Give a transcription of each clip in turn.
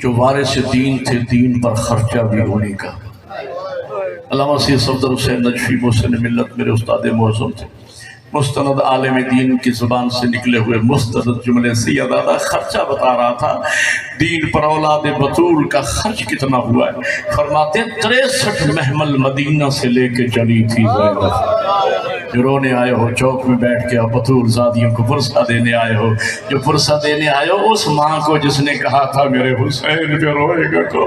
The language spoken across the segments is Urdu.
جو وارث دین تھے، دین پر خرچہ بھی ہونے کا۔ علامہ سید صفدر حسین نجفی محسن ملت میرے استاد معظم تھے، مستند عالم دین کی زبان سے نکلے ہوئے مستند جملے سید دادا خرچہ بتا رہا تھا، دین پر اولاد بطول کا خرچ کتنا ہوا ہے۔ فرماتے 63 محمل مدینہ سے لے کے چلی تھی زینب، جو رونے آئے ہو چوک میں بیٹھ کے بطول زادیوں کو پرسہ دینے آئے ہو، جو پرسہ دینے آئے ہو اس ماں کو جس نے کہا تھا میرے حسین پہ روئے گا کو،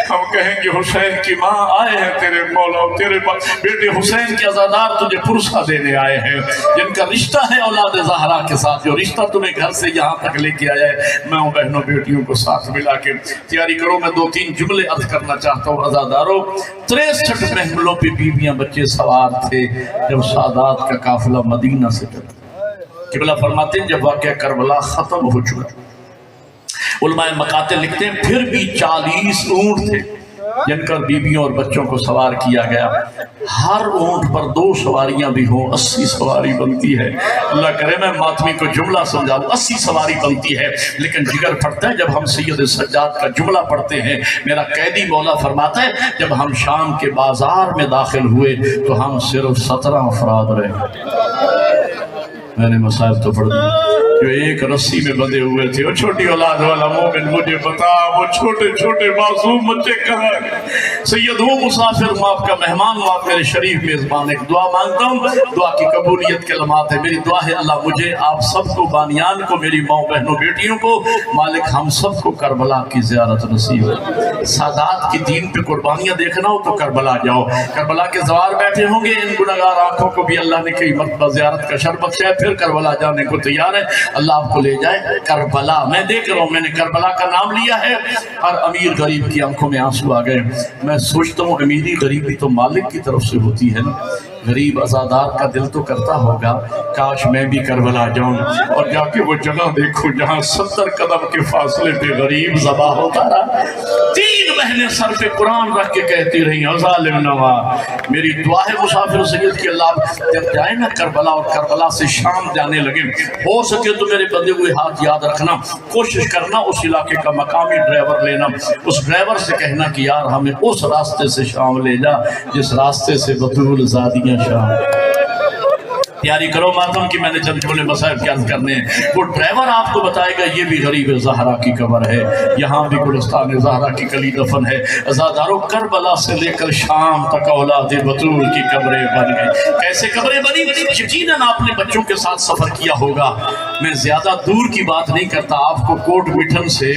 ہم کہیں گے حسین کی ماں آئے ہیں تیرے مولا، تیرے بیٹے حسین کے عزادار تجھے پرسہ دینے آئے ہیں، جن کا رشتہ ہے اولاد زہرا کے ساتھ، جو رشتہ تمہیں گھر سے یہاں تک لے کے آیا ہے۔ میں ان بہنوں بیٹیوں کو ساتھ ملا کے تیاری کرو، میں 2-3 جملے عرض کرنا چاہتا ہوں۔ عزاداروں 63 محملوں پہ بیویاں بچے سوار تھے جب سادات کا قافلہ مدینہ سے چلا۔ قبلہ فرماتے ہیں جب واقعہ کربلا ختم ہو چکا، علماء مقاتل لکھتے ہیں پھر بھی 40 اونٹ تھے جن پر بیویوں اور بچوں کو سوار کیا گیا۔ ہر اونٹ پر 2 سواریاں بھی ہوں، 80 سواری بنتی ہے۔ اللہ کرے میں ماتمی کو جملہ سمجھاؤں، 80 سواری بنتی ہے، لیکن جگر پھٹتا ہے جب ہم سید سجاد کا جملہ پڑھتے ہیں۔ میرا قیدی مولا فرماتا ہے جب ہم شام کے بازار میں داخل ہوئے تو ہم صرف 17 افراد رہے۔ میں نے مسائل تو پڑھ دی، جو ایک رسی میں بندھے ہوئے تھے۔ وہ چھوٹی اولاد والا مومن مجھے بتا وہ چھوٹے چھوٹے معصوم بچے کہاں ہیں؟ سید وہ مسافر ہوں، آپ کا مہمان ہوں، آپ میرے شریف میزبان۔ ایک دعا مانگتا ہوں، دعا کی قبولیت کے لمحات ہے۔ میری دعا ہے اللہ مجھے، آپ سب کو، بانیان کو، میری ماں بہنوں بیٹیوں کو، مالک ہم سب کو کربلا کی زیارت نصیب ہے۔ سادات کی دین پہ قربانیاں دیکھنا ہو تو کربلا جاؤ۔ کربلا کے زوار بیٹھے ہوں گے، ان گنہگار آنکھوں کو بھی اللہ نے کئی مرتبہ زیارت کا شرف بخشا ہے، پھر کربلا جانے کو تیار ہے۔ اللہ آپ کو لے جائے کربلا۔ میں دیکھ رہا ہوں، میں نے کربلا کا نام لیا ہے، ہر امیر غریب کی آنکھوں میں آنسو آ گئے۔ میں سوچتا ہوں امیری غریبی تو مالک کی طرف سے ہوتی ہے نا، غریب عزادار کا دل تو کرتا ہوگا کاش میں بھی کربلا جاؤں اور جا کے وہ جگہ دیکھوں جہاں 70 قدم کے فاصلے پہ غریب ذبح ہوتا رہا، 3 بہنیں سر پہ قرآن رکھ کے کہتی رہی ظالم نوا۔ میری دعا ہے مسافر سید کی اللہ جب جائے نا کربلا اور کربلا سے شام جانے لگے، ہو سکے تو میرے بندے ہوئے ہاتھ یاد رکھنا، کوشش کرنا اس علاقے کا مقامی ڈرائیور لینا، اس ڈرائیور سے کہنا کہ یار ہمیں اس راستے سے شام لے جا جس راستے سے بطول زادیاں شام۔ تیاری کرو ماتم کی، میں نے چند جملے مسائل کیا کرنے ہیں۔ وہ ڈرائیور آپ کو بتائے گا یہ بھی غریب زہرا کی قبر ہے، یہاں بھی گلستان زہرا کی کلی دفن ہے۔ عزاداروں کربلا سے لے کر شام تک اولاد بطول کی قبریں بن گئی۔ کیسے قبریں بنی؟ یقیناً آپ نے بچوں کے ساتھ سفر کیا ہوگا۔ میں زیادہ دور کی بات نہیں کرتا، آپ کو کوٹ مٹھن سے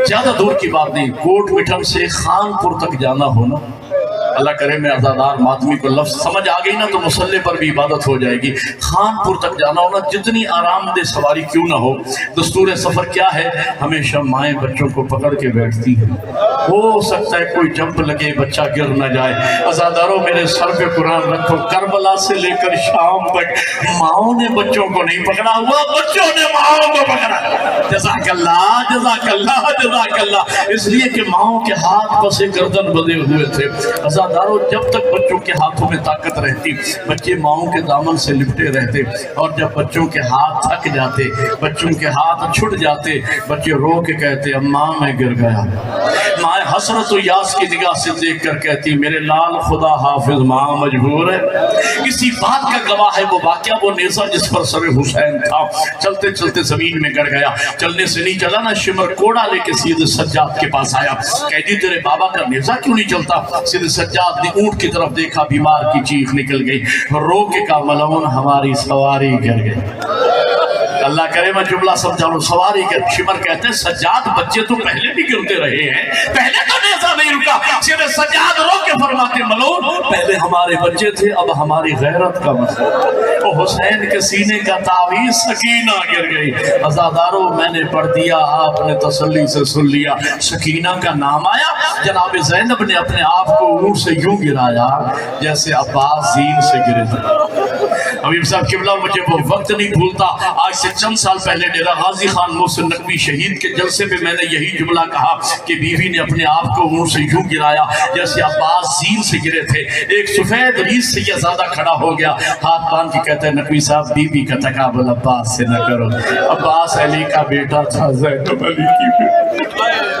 زیادہ دور کی بات نہیں، کوٹ مٹھن سے خانپور تک جانا ہونا، اللہ کرے میں عزادار ماتمی کو لفظ سمجھ آ گئی نا تو مسلح پر بھی عبادت ہو جائے گی۔ خانپور تک جانا ہونا، جتنی آرام دہ سواری کیوں نہ ہو، دستور سفر کیا ہے؟ ہمیشہ مائیں بچوں کو پکڑ کے بیٹھتی ہیں، ہو سکتا ہے کوئی جمپ لگے بچہ گر نہ جائے۔ عزاداروں میرے سر پہ قرآن رکھو، کربلا سے لے کر شام تک ماؤں نے بچوں کو نہیں پکڑا ہوا، بچوں نے ماؤں کو پکڑا۔ جزاک اللہ جزاک اللہ جزاک اللہ، اس لیے کہ ماؤں کے ہاتھ پسے گردن بدے ہوئے تھے۔ عزاداروں جب تک بچوں کے ہاتھوں میں طاقت رہتی، بچے ماؤں کے دامن سے لپٹے رہتے، اور جب بچوں کے ہاتھ تھک جاتے، بچوں کے ہاتھ چھٹ جاتے، بچے رو کے کہتے اماں میں گر گیا۔ ماں حسرت و یاس کی نگاہ سے دیکھ کر کہتی میرے لال خدا حافظ ماں مجبور ہے۔ اسی بات کا گواہ ہے وہ واقعہ، وہ نیزہ جس پر سر حسین تھا چلتے چلتے زمین میں گڑ گیا، چلنے سے نہیں چلا نا، شمر کوڑا لے کے سید سجاد کے پاس آیا، کہہ دی تیرے بابا کا نیزہ کیوں نہیں چلتا؟ سید سجاد نے اونٹ کی طرف دیکھا، بیمار کی چیخ نکل گئی، رو کے کہا ملعون ہماری سواری گر گئی۔ اللہ کرے میں جملہ سمجھاؤں، سواری کے شمر کہتے ہیں سجاد بچے تو پہلے بھی گرتے رہے ہیں، پہلے تو نیزہ نہیں رکا۔ سید سجاد رو کے فرماتے ملعون پہلے ہمارے بچے تھے، اب ہماری غیرت کا مسئلہ۔ وہ حسین کے سینے کا تعویذ سکینہ گر گئی۔ عزاداروں میں نے پڑھ دیا، آپ نے تسلی سے سن لیا، سکینہ کا نام آیا۔ جناب زینب نے اپنے آپ کو اونٹ سے یوں گرایا جیسے عباس زین سے گرے تھے۔ حبیب صاحب قبلہ مجھے وہ وقت نہیں بھولتا، آج سے چند سال پہلے ڈیرہ غازی خان محسن نقوی شہید کے جلسے میں میں نے یہی جملہ کہا کہ بیوی نے اپنے آپ کو اونٹ سے یوں گرایا جیسے عباس زین سے گرے تھے۔ ایک سفید ریس سے یہ زیادہ کھڑا ہو گیا، ہاتھ باندھ کے کہتے ہیں نقوی صاحب بیوی کا تقابل عباس سے نہ کرو، عباس علی کا بیٹا تھا، زینب علی کی بیٹی۔